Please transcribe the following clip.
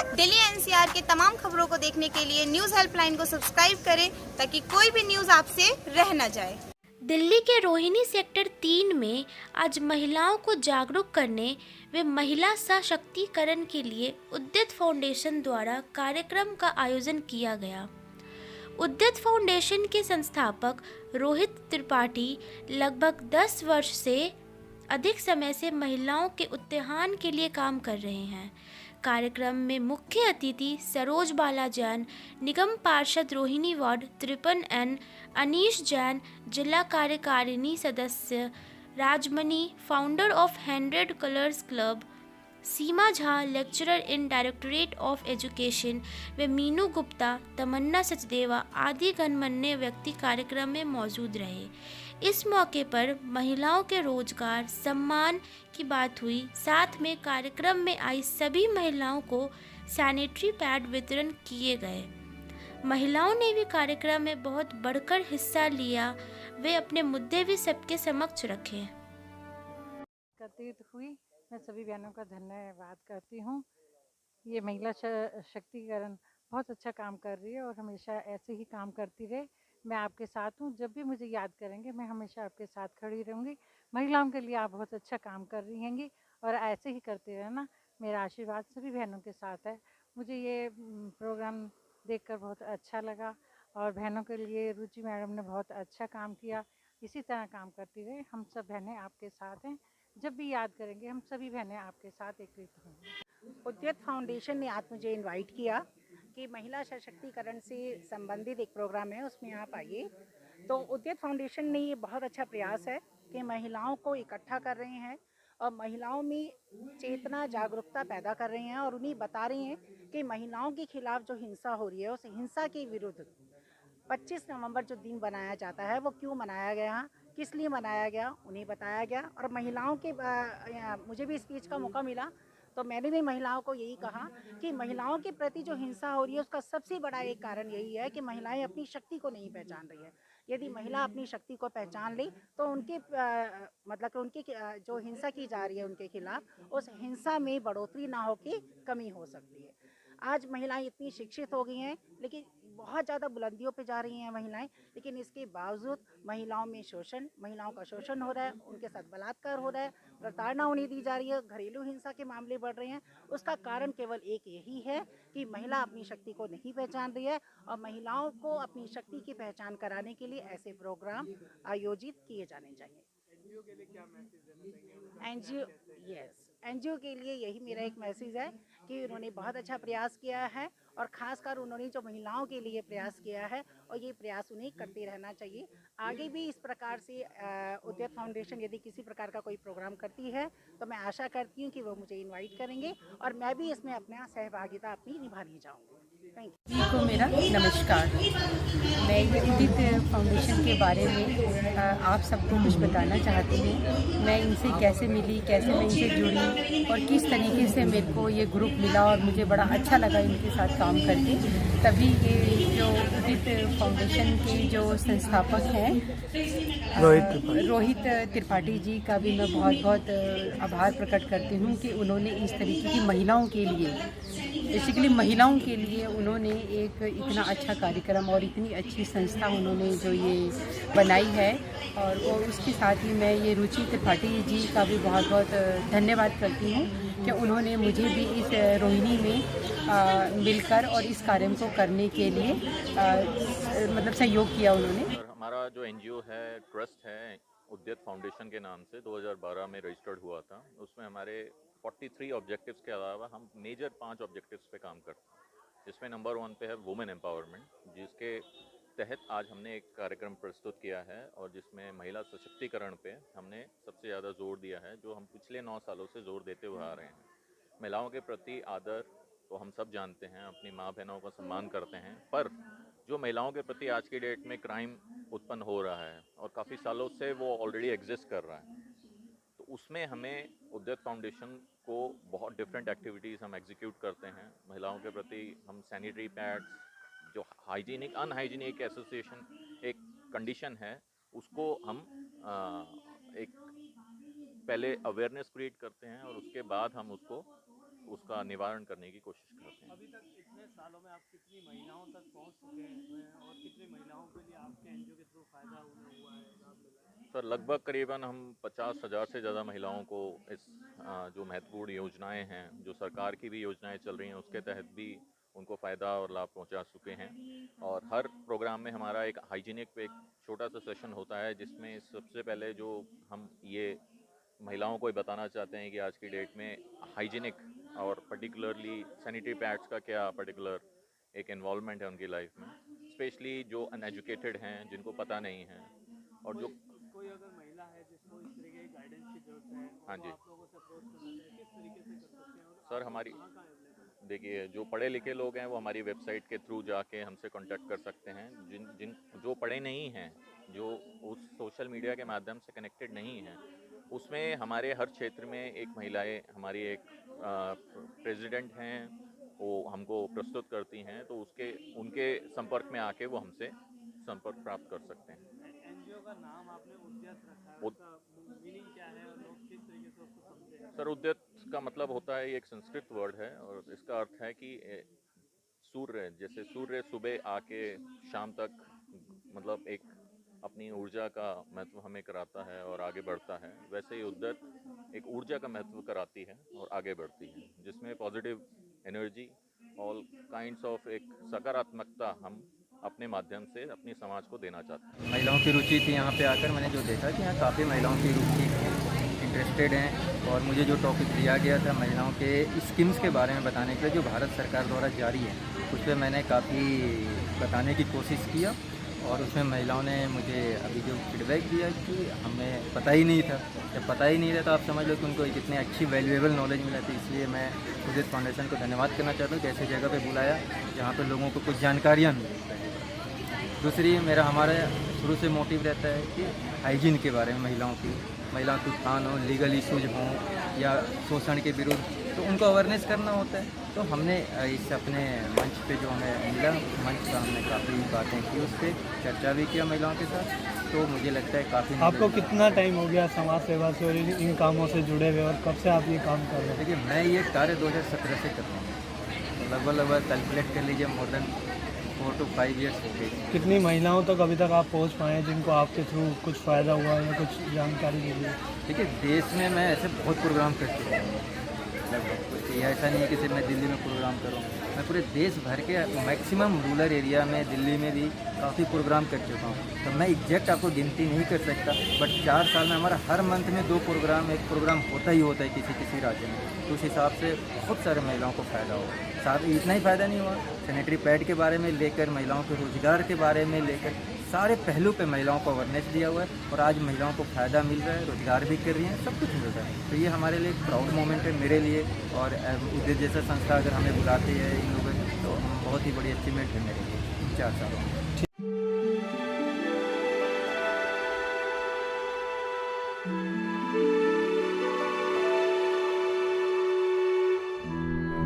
Delhi NCR के तमाम खबरों को देखने के लिए न्यूज़ हेल्पलाइन को सब्सक्राइब करें ताकि कोई भी न्यूज़ आपसे रह न जाए। दिल्ली के रोहिणी सेक्टर 3 में आज महिलाओं को जागरूक करने व महिला सशक्तिकरण के लिए उद्यत फाउंडेशन द्वारा कार्यक्रम का आयोजन किया गया। उद्यत फाउंडेशन के संस्थापक रोहित त्रिपाठी लगभग 10 वर्ष से अधिक समय से महिलाओं के उत्थान के लिए काम कर रहे हैं। कार्यक्रम में मुख्य अतिथि सरोज बाला जैन, निगम पार्षद रोहिणी वार्ड 53N, अनीश जैन, जिला कार्यकारिणी सदस्य Rajmani, founder of 100 colours club, Seema Jha, lecturer in directorate of education व मीनू गुप्ता, तमन्ना सचदेवा आदि गणमान्य व्यक्ति कार्यक्रम में मौजूद रहे। इस मौके पर महिलाओं के रोजगार सम्मान की बात हुई। साथ में कार्यक्रम में आई सभी महिलाओं को सैनिटरी पैड वितरण किए गए। महिलाओं ने भी कार्यक्रम में बहुत बढ़कर हिस्सा लिया। वे अपने मुद्दे भी सबके समक्ष रखे। हुई मैं सभी बहनों का धन्यवाद करती हूँ। ये महिला शक्तिकरण बहुत अच्छा काम कर रही है और हमेशा ऐसे ही काम करती रहे। मैं आपके साथ हूँ, जब भी मुझे याद करेंगे मैं हमेशा आपके साथ खड़ी रहूँगी। महिलाओं के लिए आप बहुत अच्छा काम कर रही हैंगी और ऐसे ही करते रहना। मेरा आशीर्वाद सभी बहनों के साथ है। मुझे ये प्रोग्राम देखकर बहुत अच्छा लगा और बहनों के लिए रुचि मैडम ने बहुत अच्छा काम किया। इसी तरह काम करती रहे। हम सब बहनें आपके साथ हैं, जब भी याद करेंगे हम सभी बहनें आपके साथ एकत्रित होंगी। उद्यत फाउंडेशन ने आज मुझे इनवाइट किया कि महिला सशक्तिकरण से संबंधित एक प्रोग्राम है, उसमें आप आइए। तो उद्यत फाउंडेशन ने ये बहुत अच्छा प्रयास है कि महिलाओं को इकट्ठा कर रहे हैं और महिलाओं में चेतना जागरूकता पैदा कर रहे हैं और उन्हें बता रहे हैं कि महिलाओं के खिलाफ जो हिंसा हो रही है उस हिंसा के विरुद्ध 25 नवंबर जो दिन बनाया जाता है वो क्यों मनाया गया, किस लिए मनाया गया, उन्हें बताया गया। और महिलाओं के मुझे भी स्पीच का मौका मिला तो मैंने भी महिलाओं को यही कहा कि महिलाओं के प्रति जो हिंसा हो रही है उसका सबसे बड़ा एक कारण यही है कि महिलाएं अपनी शक्ति को नहीं पहचान रही है। यदि महिला अपनी शक्ति को पहचान ले तो उनके मतलब कि उनकी जो हिंसा की जा रही है उनके खिलाफ, उस हिंसा में बढ़ोतरी ना हो के कमी हो सकती है। आज महिलाएं इतनी शिक्षित हो गई हैं, लेकिन बहुत ज़्यादा बुलंदियों पे जा रही हैं महिलाएं, लेकिन इसके बावजूद महिलाओं में शोषण, महिलाओं का शोषण हो रहा है, उनके साथ बलात्कार हो रहा है, प्रताड़ना उन्हें दी जा रही है, घरेलू हिंसा के मामले बढ़ रहे हैं। उसका कारण केवल एक यही है कि महिला अपनी शक्ति को नहीं पहचान रही है और महिलाओं को अपनी शक्ति की पहचान कराने के लिए ऐसे प्रोग्राम आयोजित किए जाने चाहिए। एनजीओ के लिए क्या मैसेज देना चाहिए? एनजीओ के लिए यही मेरा एक मैसेज है कि उन्होंने बहुत अच्छा प्रयास किया है और ख़ासकर उन्होंने जो महिलाओं के लिए प्रयास किया है और ये प्रयास उन्हें करते रहना चाहिए। आगे भी इस प्रकार से उद्यत फाउंडेशन यदि किसी प्रकार का कोई प्रोग्राम करती है तो मैं आशा करती हूँ कि वो मुझे इनवाइट करेंगे और मैं भी इसमें अपना सहभागिता अपनी निभाने जाऊँगी। Thank you. जी को मेरा नमस्कार। मैं ये उदित फाउंडेशन के बारे में आप सबको कुछ बताना चाहती हूँ। मैं इनसे कैसे मिली, कैसे मैं इनसे जुड़ी और किस तरीके से मेरे को ये ग्रुप मिला और मुझे बड़ा अच्छा लगा इनके साथ काम करके। तभी ये जो उदित फाउंडेशन के जो संस्थापक हैं रोहित त्रिपाठी जी का भी मैं बहुत बहुत आभार प्रकट करती हूँ कि उन्होंने इस तरीके की महिलाओं के लिए, बेसिकली महिलाओं के लिए उन्होंने एक इतना अच्छा कार्यक्रम और इतनी अच्छी संस्था उन्होंने जो ये बनाई है। और वो उसके साथ ही मैं ये रुचि त्रिपाठी जी का भी बहुत बहुत धन्यवाद करती हूँ कि उन्होंने मुझे भी इस रोहिणी में मिलकर और इस कार्य को करने के लिए मतलब सहयोग किया उन्होंने। हमारा जो एनजीओ है, ट्रस्ट है, उद्यत फाउंडेशन के नाम से 2012 में रजिस्टर्ड हुआ था। उसमें हमारे 43 ऑब्जेक्टिव्स के अलावा हम मेजर 5 ऑब्जेक्टिव्स पे काम करते हैं, जिसमें नंबर 1 पे है वुमेन एम्पावरमेंट, जिसके तहत आज हमने एक कार्यक्रम प्रस्तुत किया है और जिसमें महिला सशक्तिकरण पे हमने सबसे ज़्यादा जोर दिया है, जो हम पिछले 9 सालों से जोर देते हुए आ रहे हैं। महिलाओं के प्रति आदर तो हम सब जानते हैं, अपनी माँ बहनों का सम्मान करते हैं, पर जो महिलाओं के प्रति आज की डेट में क्राइम उत्पन्न हो रहा है और काफ़ी सालों से वो ऑलरेडी एग्जिस्ट कर रहा है, तो उसमें हमें उद्यत फाउंडेशन को बहुत डिफरेंट एक्टिविटीज़ हम एग्जीक्यूट करते हैं। महिलाओं के प्रति हम सैनिटरी पैड्स, जो हाइजीनिक अनहाइजीनिक एसोसिएशन एक कंडीशन है, उसको हम एक पहले अवेयरनेस क्रिएट करते हैं और उसके बाद हम उसको उसका निवारण करने की कोशिश करते हैं। अभी तक इतने सालों में आप कितनी महिलाओं तक पहुंच चुके हैं और कितनी महिलाओं के लिए आपके एनजीओ के थ्रू फायदा हुआ है, लाभ मिला है? सर लगभग करीबन हम 50,000 से ज़्यादा महिलाओं को इस जो महत्वपूर्ण योजनाएं हैं, जो सरकार की भी योजनाएं चल रही हैं, उसके तहत भी उनको फ़ायदा और लाभ पहुंचा चुके हैं। और हर प्रोग्राम में हमारा एक हाइजीनिक पे एक छोटा सा सेशन होता है, जिसमें सबसे पहले जो हम ये महिलाओं को बताना चाहते हैं कि आज की डेट में हाइजीनिक और पर्टिकुलरली सैनिटरी पैड्स का क्या पर्टिकुलर एक इन्वॉल्वमेंट है उनकी लाइफ में, स्पेशली जो अनएजुकेटेड हैं, जिनको पता नहीं है। और जो कोई अगर महिला है जिसको इस तरीके की गाइडेंस की जरूरत है और हाँ वो जी आप लोगों से अप्रोच करना चाहे, किस तरीके से कर सकते हैं? और सर, आप हमारी कहाँ कहाँ अवेलेबल है? देखिए, जो पढ़े लिखे लोग हैं वो हमारी वेबसाइट के थ्रू जाके हमसे कांटेक्ट कर सकते हैं। जिन जिन जो पढ़े नहीं हैं, जो उस सोशल मीडिया के माध्यम से कनेक्टेड नहीं हैं, उसमें हमारे हर क्षेत्र में एक महिलाएं हमारी एक प्रेसिडेंट हैं, वो हमको प्रस्तुत करती हैं, तो उनके संपर्क में आके वो हमसे संपर्क प्राप्त कर सकते हैं। एनजीओ का नाम आपने उद्यत रखा है, उद- उसका मीनिंग क्या है और लोग किस तरीके से उसको समझे? सर, उद्यत का मतलब होता है, ये एक संस्कृत वर्ड है और इसका अर्थ है कि सूर्य, जैसे सूर्य सुबह आके शाम तक मतलब एक अपनी ऊर्जा का महत्व हमें कराता है और आगे बढ़ता है, वैसे ही उद्यत एक ऊर्जा का महत्व कराती है और आगे बढ़ती है, जिसमें positive energy, all kinds of एक सकारात्मकता हम अपने माध्यम से अपनी समाज को देना चाहते हैं। महिलाओं की रुचि थी यहाँ पे आकर, मैंने जो देखा कि यहाँ काफ़ी महिलाओं की रुचि इंटरेस्टेड हैं और मुझे जो टॉपिक दिया गया था महिलाओं के स्कीम्स के बारे में बताने के लिए जो भारत सरकार द्वारा जारी है, उस पर मैंने काफ़ी बताने की कोशिश किया और उसमें महिलाओं ने मुझे अभी जो फीडबैक दिया कि हमें पता ही नहीं था। जब पता ही नहीं था तो आप समझ लो कि उनको कितनी अच्छी वैल्यूएबल नॉलेज मिला थी। इसलिए मैं उदित फाउंडेशन को धन्यवाद करना चाहता हूँ कि ऐसी जगह पे बुलाया जहाँ पे लोगों को कुछ जानकारियाँ मिल। दूसरी हमारा शुरू से मोटिव रहता है कि हाइजीन के बारे में महिलाओं के उत्थान हो, लीगल इश्यूज हों या शोषण के विरुद्ध, तो उनको अवेयरनेस करना होता है। तो हमने इस अपने मंच पे जो हमें मिला, मंच का हमने काफ़ी बातें की, उस पर चर्चा भी किया महिलाओं के साथ। तो मुझे लगता है काफ़ी। आपको कितना टाइम हो गया समाज सेवा से और इन कामों से जुड़े हुए, और कब से आप ये काम कर रहे हैं? देखिए, मैं ये कार्य 2017 से कर रहा हूँ, तो लगभग कैलकुलेट कर लीजिए मोर देन 4 to 5 ईयर्स हो गई। कितनी महिलाओं तक अभी तक आप पहुंच पाए हैं जिनको आपके थ्रू कुछ फ़ायदा हुआ या कुछ जानकारी मिली? देखिए, देश में मैं ऐसे बहुत प्रोग्राम कर चुका हूँ लगभग, कुछ ऐसा नहीं है कि सिर्फ मैं दिल्ली में प्रोग्राम करूँ, मैं पूरे देश भर के मैक्सिमम रूरल एरिया में, दिल्ली में भी काफ़ी प्रोग्राम कर चुका हूँ। तो मैं एग्जैक्ट आपको गिनती नहीं कर सकता, बट 4 साल में हमारा हर मंथ में 2 प्रोग्राम, एक प्रोग्राम होता ही होता है किसी राज्य में। तो उस हिसाब से बहुत सारे महिलाओं को फ़ायदा हुआ। साथ इतना ही फ़ायदा नहीं हुआ, सैनिटरी पैड के बारे में लेकर, महिलाओं के रोज़गार के बारे में लेकर, सारे पहलू पे महिलाओं को अवेयरनेस दिया हुआ है और आज महिलाओं को फ़ायदा मिल रहा है, रोज़गार भी कर रही हैं, सब कुछ मिल रहा है। तो ये हमारे लिए एक प्राउड मोमेंट है मेरे लिए। और उद्यत जैसा संस्था अगर हमें बुलाती है इन लोगों, तो बहुत ही बड़ी अचीवमेंट है मेरे लिए 4 सालों में।